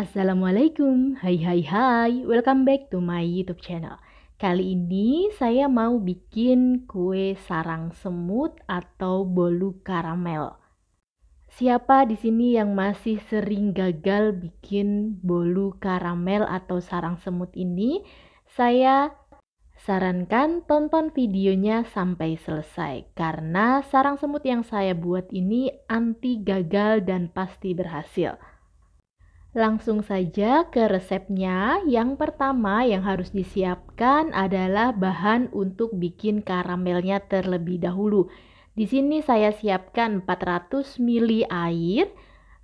Assalamualaikum, hai, welcome back to my YouTube channel. Kali ini saya mau bikin kue sarang semut atau bolu karamel. Siapa di sini yang masih sering gagal bikin bolu karamel atau sarang semut ini? Saya sarankan tonton videonya sampai selesai karena sarang semut yang saya buat ini anti gagal dan pasti berhasil. Langsung saja ke resepnya. Yang pertama yang harus disiapkan adalah bahan untuk bikin karamelnya terlebih dahulu. Di sini saya siapkan 400 ml air,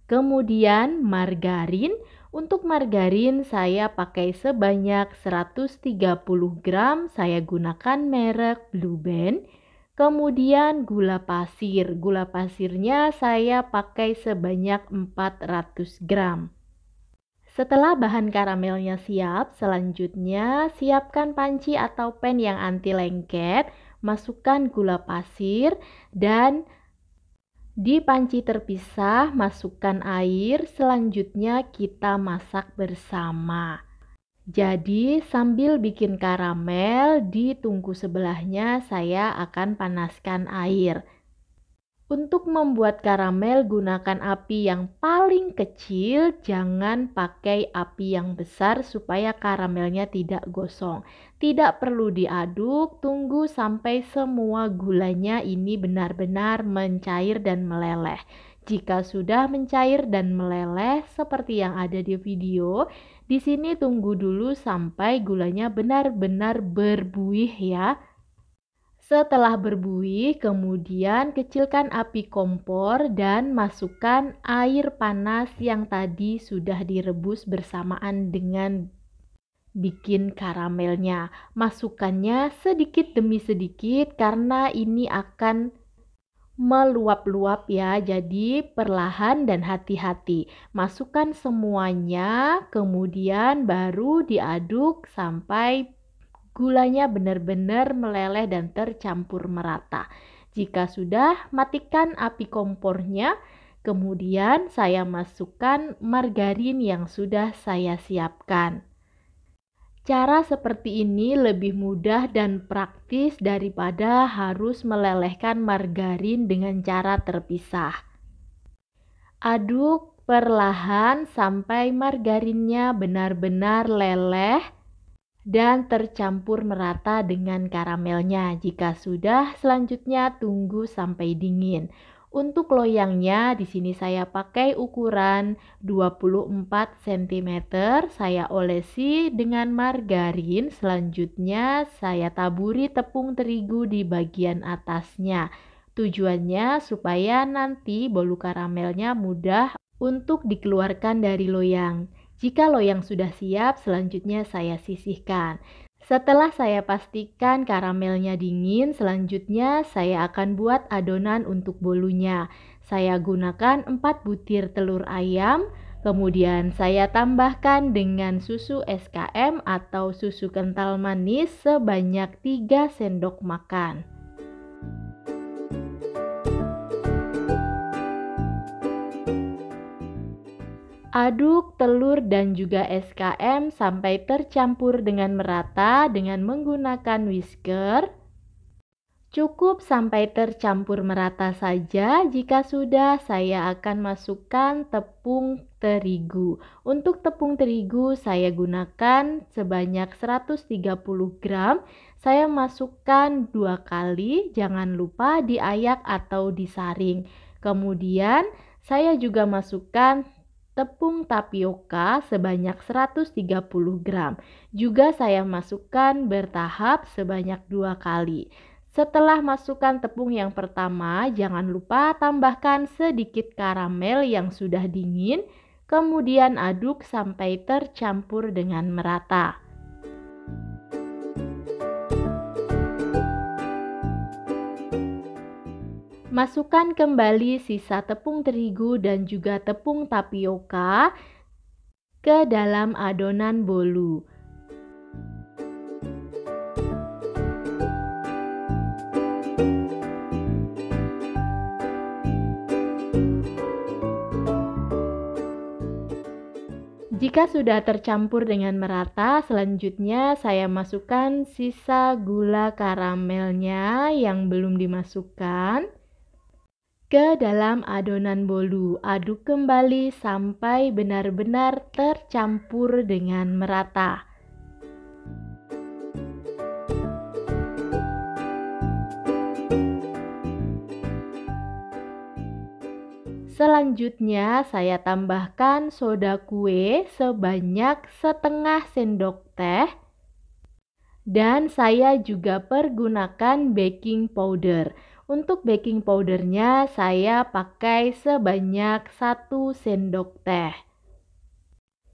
kemudian margarin. Untuk margarin saya pakai sebanyak 130 gram, saya gunakan merek Blue Band. Kemudian gula pasir. Gula pasirnya saya pakai sebanyak 400 gram. Setelah bahan karamelnya siap, selanjutnya siapkan panci atau pan yang anti lengket, masukkan gula pasir, dan di panci terpisah masukkan air. Selanjutnya kita masak bersama. Jadi sambil bikin karamel, di tungku sebelahnya saya akan panaskan air. Untuk membuat karamel, gunakan api yang paling kecil, jangan pakai api yang besar supaya karamelnya tidak gosong. Tidak perlu diaduk, tunggu sampai semua gulanya ini benar-benar mencair dan meleleh. Jika sudah mencair dan meleleh seperti yang ada di video, di sini tunggu dulu sampai gulanya benar-benar berbuih ya. Setelah berbuih, kemudian kecilkan api kompor dan masukkan air panas yang tadi sudah direbus bersamaan dengan bikin karamelnya. Masukkannya sedikit demi sedikit karena ini akan meluap-luap ya, jadi perlahan dan hati-hati. Masukkan semuanya, kemudian baru diaduk sampai gulanya benar-benar meleleh dan tercampur merata. Jika sudah, matikan api kompornya. Kemudian saya masukkan margarin yang sudah saya siapkan. Cara seperti ini lebih mudah dan praktis daripada harus melelehkan margarin dengan cara terpisah. Aduk perlahan sampai margarinnya benar-benar leleh dan tercampur merata dengan karamelnya. Jika sudah, selanjutnya tunggu sampai dingin. Untuk loyangnya di sini saya pakai ukuran 24 cm. Saya olesi dengan margarin. Selanjutnya saya taburi tepung terigu di bagian atasnya. Tujuannya supaya nanti bolu karamelnya mudah untuk dikeluarkan dari loyang. Jika loyang sudah siap, selanjutnya saya sisihkan. Setelah saya pastikan karamelnya dingin, selanjutnya saya akan buat adonan untuk bolunya. Saya gunakan 4 butir telur ayam, kemudian saya tambahkan dengan susu SKM atau susu kental manis sebanyak 3 sendok makan. Aduk telur dan juga SKM sampai tercampur dengan merata dengan menggunakan whisker. Cukup sampai tercampur merata saja. Jika sudah, saya akan masukkan tepung terigu. Untuk tepung terigu saya gunakan sebanyak 130 gram. Saya masukkan 2 kali, jangan lupa diayak atau disaring. Kemudian saya juga masukkan tepung tapioka sebanyak 130 gram. Juga saya masukkan bertahap sebanyak 2 kali. Setelah masukkan tepung yang pertama, jangan lupa tambahkan sedikit karamel yang sudah dingin. Kemudian aduk sampai tercampur dengan merata. Masukkan kembali sisa tepung terigu dan juga tepung tapioka ke dalam adonan bolu. Jika sudah tercampur dengan merata, selanjutnya saya masukkan sisa gula karamelnya yang belum dimasukkan ke dalam adonan bolu. Aduk kembali sampai benar-benar tercampur dengan merata. Selanjutnya saya tambahkan soda kue sebanyak setengah sendok teh dan saya juga pergunakan baking powder. Untuk baking powdernya saya pakai sebanyak 1 sendok teh.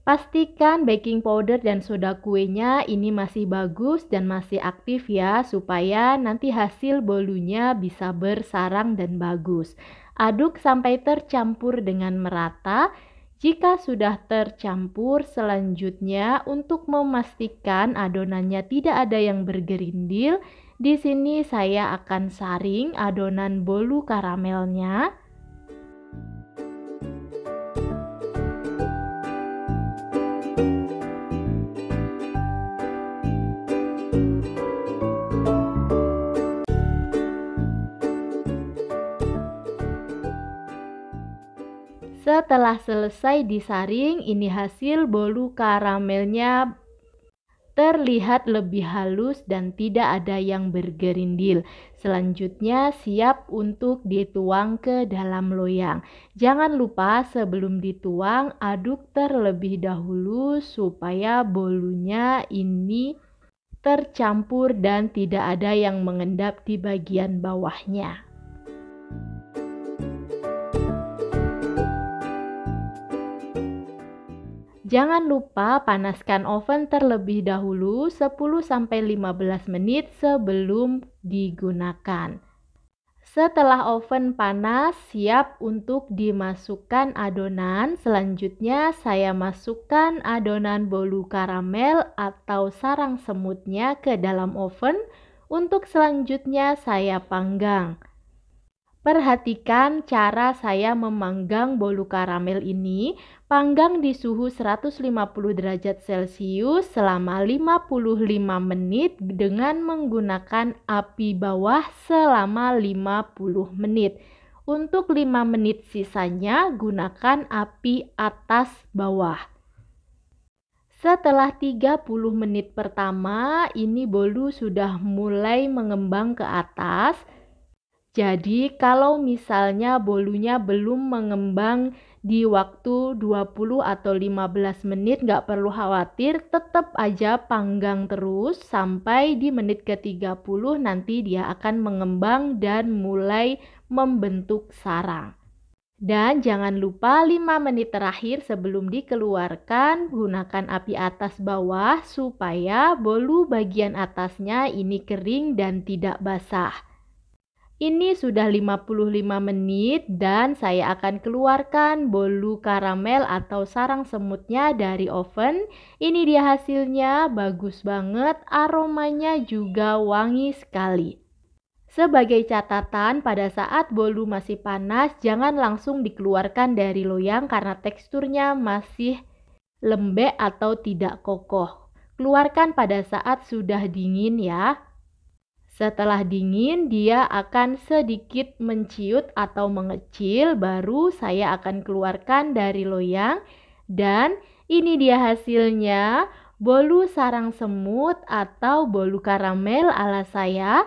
Pastikan baking powder dan soda kuenya ini masih bagus dan masih aktif ya, supaya nanti hasil bolunya bisa bersarang dan bagus. Aduk sampai tercampur dengan merata. Jika sudah tercampur, selanjutnya untuk memastikan adonannya tidak ada yang bergerindil, di sini saya akan saring adonan bolu karamelnya. Setelah selesai disaring, ini hasil bolu karamelnya terlihat lebih halus dan tidak ada yang bergerindil. Selanjutnya siap untuk dituang ke dalam loyang. Jangan lupa sebelum dituang aduk terlebih dahulu supaya bolunya ini tercampur dan tidak ada yang mengendap di bagian bawahnya. Jangan lupa panaskan oven terlebih dahulu 10-15 menit sebelum digunakan. Setelah oven panas, siap untuk dimasukkan adonan. Selanjutnya saya masukkan adonan bolu karamel atau sarang semutnya ke dalam oven. Untuk selanjutnya saya panggang. Perhatikan cara saya memanggang bolu karamel ini. Panggang di suhu 150 derajat Celcius selama 55 menit dengan menggunakan api bawah selama 50 menit. Untuk 5 menit sisanya gunakan api atas bawah. Setelah 30 menit pertama, ini bolu sudah mulai mengembang ke atas. Jadi kalau misalnya bolunya belum mengembang di waktu 20 atau 15 menit, nggak perlu khawatir, tetap aja panggang terus sampai di menit ke-30 nanti dia akan mengembang dan mulai membentuk sarang. Dan jangan lupa 5 menit terakhir sebelum dikeluarkan gunakan api atas bawah supaya bolu bagian atasnya ini kering dan tidak basah. Ini sudah 55 menit dan saya akan keluarkan bolu karamel atau sarang semutnya dari oven. Ini dia hasilnya, bagus banget, aromanya juga wangi sekali. Sebagai catatan, pada saat bolu masih panas, jangan langsung dikeluarkan dari loyang karena teksturnya masih lembek atau tidak kokoh. Keluarkan pada saat sudah dingin ya. Setelah dingin, dia akan sedikit menciut atau mengecil, baru saya akan keluarkan dari loyang. Dan ini dia hasilnya, bolu sarang semut atau bolu karamel ala saya.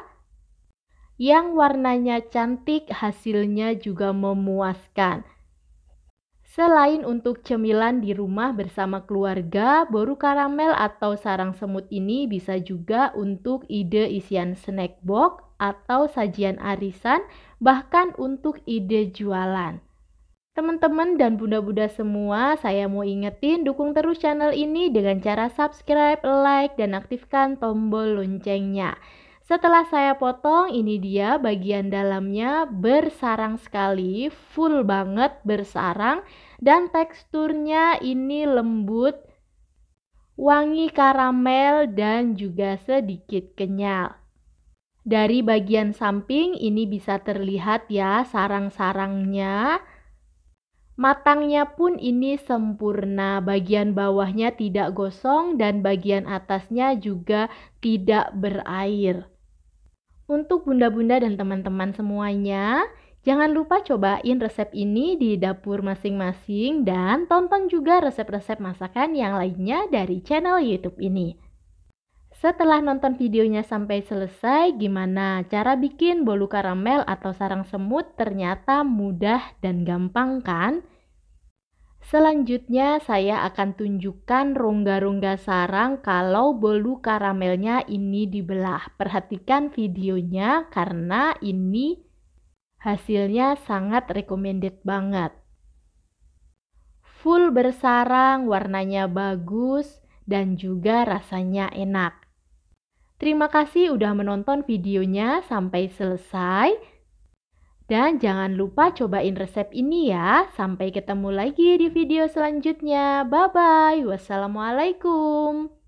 Yang warnanya cantik, hasilnya juga memuaskan. Selain untuk cemilan di rumah bersama keluarga, bolu karamel atau sarang semut ini bisa juga untuk ide isian snack box atau sajian arisan, bahkan untuk ide jualan. Teman-teman dan bunda-bunda semua, saya mau ingetin dukung terus channel ini dengan cara subscribe, like, dan aktifkan tombol loncengnya. Setelah saya potong, ini dia bagian dalamnya bersarang sekali, full banget bersarang, dan teksturnya ini lembut, wangi karamel, dan juga sedikit kenyal. Dari bagian samping ini bisa terlihat ya sarang-sarangnya. Matangnya pun ini sempurna, bagian bawahnya tidak gosong dan bagian atasnya juga tidak berair. Untuk bunda-bunda dan teman-teman semuanya, jangan lupa cobain resep ini di dapur masing-masing dan tonton juga resep-resep masakan yang lainnya dari channel YouTube ini. Setelah nonton videonya sampai selesai, gimana cara bikin bolu karamel atau sarang semut? Ternyata mudah dan gampang kan? Selanjutnya saya akan tunjukkan rongga-rongga sarang kalau bolu karamelnya ini dibelah. Perhatikan videonya karena ini hasilnya sangat recommended banget. Full bersarang, warnanya bagus, dan juga rasanya enak. Terima kasih udah menonton videonya sampai selesai. Dan jangan lupa cobain resep ini ya. Sampai ketemu lagi di video selanjutnya. Bye-bye. Wassalamualaikum.